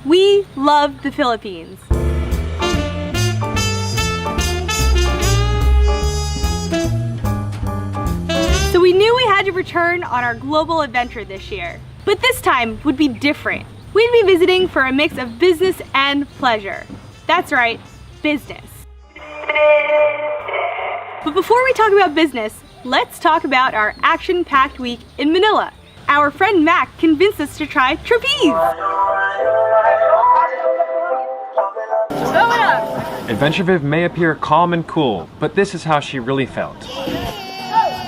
We love the Philippines. So we knew we had to return on our global adventure this year. But this time would be different. We'd be visiting for a mix of business and pleasure. That's right, business. But before we talk about business, let's talk about our action-packed week in Manila. Our friend Mac convinced us to try trapeze. Throw it up! Adventure Viv may appear calm and cool, but this is how she really felt.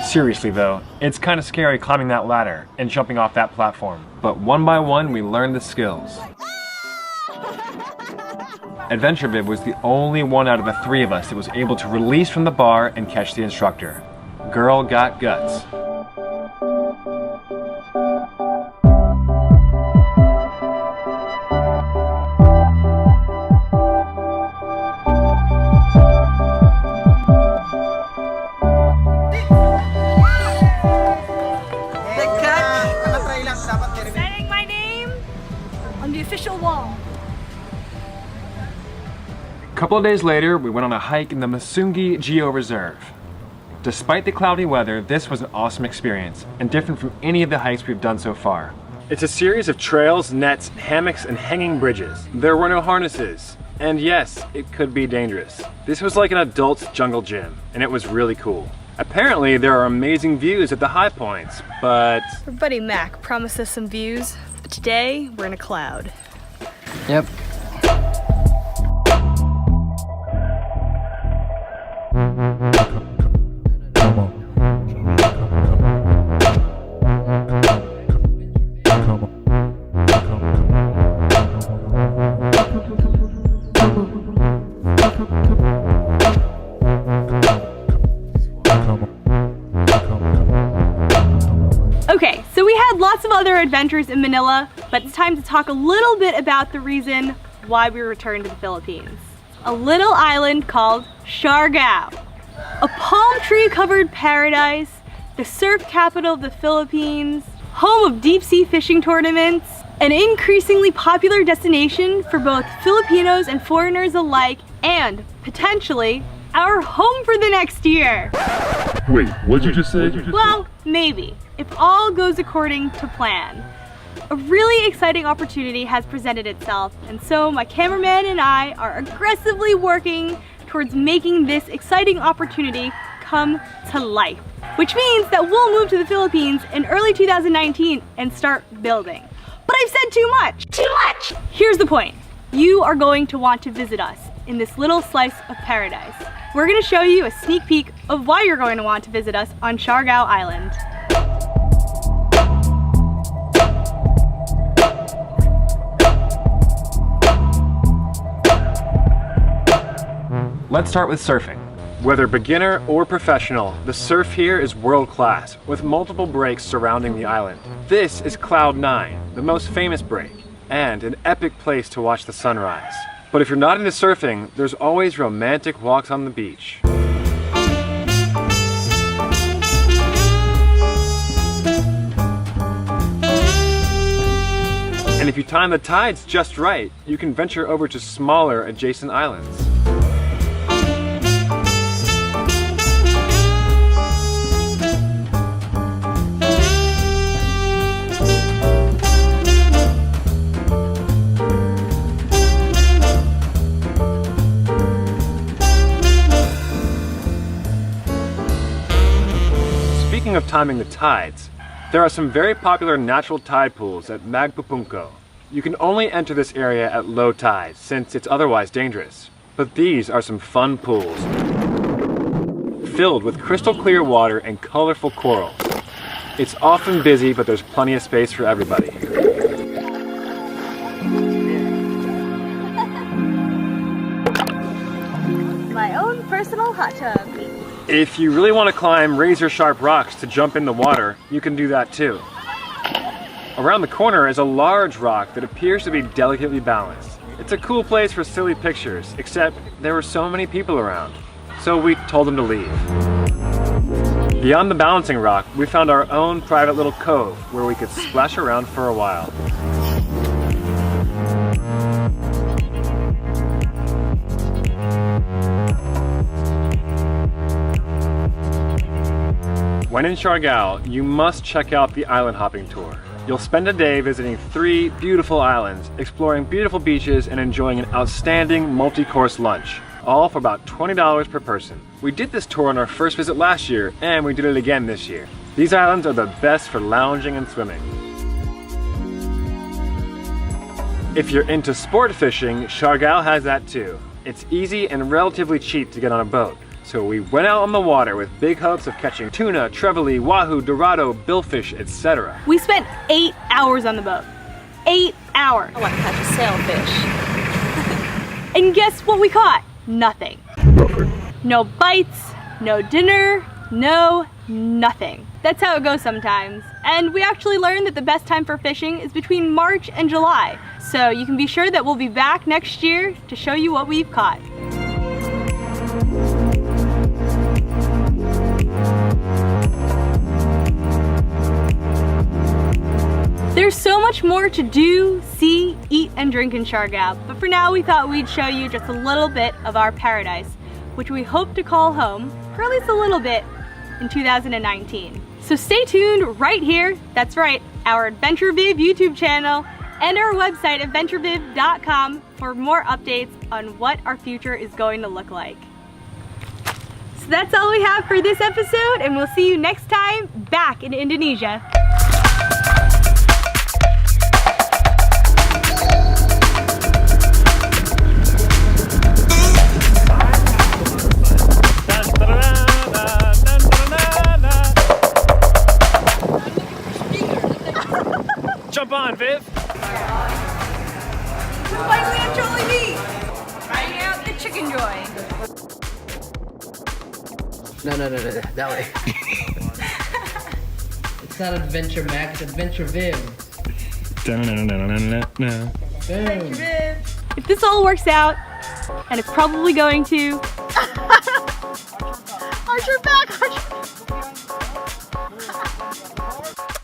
Seriously though, it's kind of scary climbing that ladder and jumping off that platform. But one by one, we learned the skills. Adventure Viv was the only one out of the three of us that was able to release from the bar and catch the instructor. Girl got guts. Setting my name on the official wall. A couple of days later, we went on a hike in the Masungi Geo Reserve. Despite the cloudy weather, this was an awesome experience and different from any of the hikes we've done so far. It's a series of trails, nets, hammocks, and hanging bridges. There were no harnesses. And yes, it could be dangerous. This was like an adult's jungle gym, and it was really cool. Apparently, there are amazing views at the high points, but... Our buddy Mac promised us some views, but today we're in a cloud. Yep. Okay, so we had lots of other adventures in Manila, but it's time to talk a little bit about the reason why we returned to the Philippines. A little island called Siargao. A palm tree covered paradise, the surf capital of the Philippines, home of deep sea fishing tournaments, an increasingly popular destination for both Filipinos and foreigners alike, and potentially our home for the next year. Wait, what'd you just say? Well, maybe, if all goes according to plan. A really exciting opportunity has presented itself, and so my cameraman and I are aggressively working towards making this exciting opportunity come to life. Which means that we'll move to the Philippines in early 2019 and start building. But I've said too much! Too much! Here's the point. You are going to want to visit us in this little slice of paradise. We're going to show you a sneak peek of why you're going to want to visit us on Siargao Island. Let's start with surfing. Whether beginner or professional, the surf here is world class, with multiple breaks surrounding the island. This is Cloud 9, the most famous break, and an epic place to watch the sunrise. But if you're not into surfing, there's always romantic walks on the beach. And if you time the tides just right, you can venture over to smaller adjacent islands. Speaking of timing the tides, there are some very popular natural tide pools at Magpupunco. You can only enter this area at low tide since it's otherwise dangerous. But these are some fun pools, filled with crystal clear water and colorful coral. It's often busy, but there's plenty of space for everybody. My own personal hot tub. If you really want to climb razor-sharp rocks to jump in the water, you can do that too. Around the corner is a large rock that appears to be delicately balanced. It's a cool place for silly pictures, except there were so many people around, so we told them to leave. Beyond the balancing rock, we found our own private little cove where we could splash around for a while. When in Siargao, you must check out the island hopping tour. You'll spend a day visiting 3 beautiful islands, exploring beautiful beaches, and enjoying an outstanding multi-course lunch, all for about $20 per person. We did this tour on our first visit last year, and we did it again this year. These islands are the best for lounging and swimming. If you're into sport fishing, Siargao has that too. It's easy and relatively cheap to get on a boat. So we went out on the water with big hopes of catching tuna, trevally, wahoo, dorado, billfish, etc. We spent 8 hours on the boat. 8 hours. I want to catch a sailfish. And guess what we caught? Nothing. No bites, no dinner, no nothing. That's how it goes sometimes. And we actually learned that the best time for fishing is between March and July. So you can be sure that we'll be back next year to show you what we've caught. There's so much more to do, see, eat, and drink in Siargao, but for now we thought we'd show you just a little bit of our paradise, which we hope to call home, for at least a little bit, in 2019. So stay tuned right here, that's right, our Adventure Viv YouTube channel, and our website, adventureviv.com, for more updates on what our future is going to look like. So that's all we have for this episode, and we'll see you next time back in Indonesia. Jump on, Viv! We're finally at Jollibee! Trying out the chicken joy. No, that way. It's not Adventure Mac, it's Adventure Viv. Boom. If this all works out, and it's probably going to... Archer back, Archer!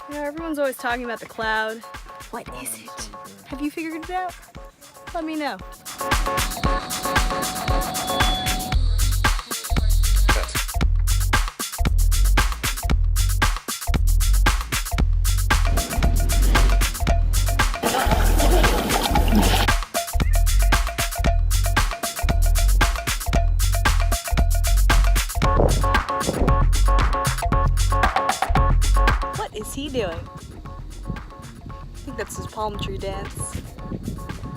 You know, everyone's always talking about the cloud. What is it? Have you figured it out? Let me know. What is he doing? I think that's his palm tree dance.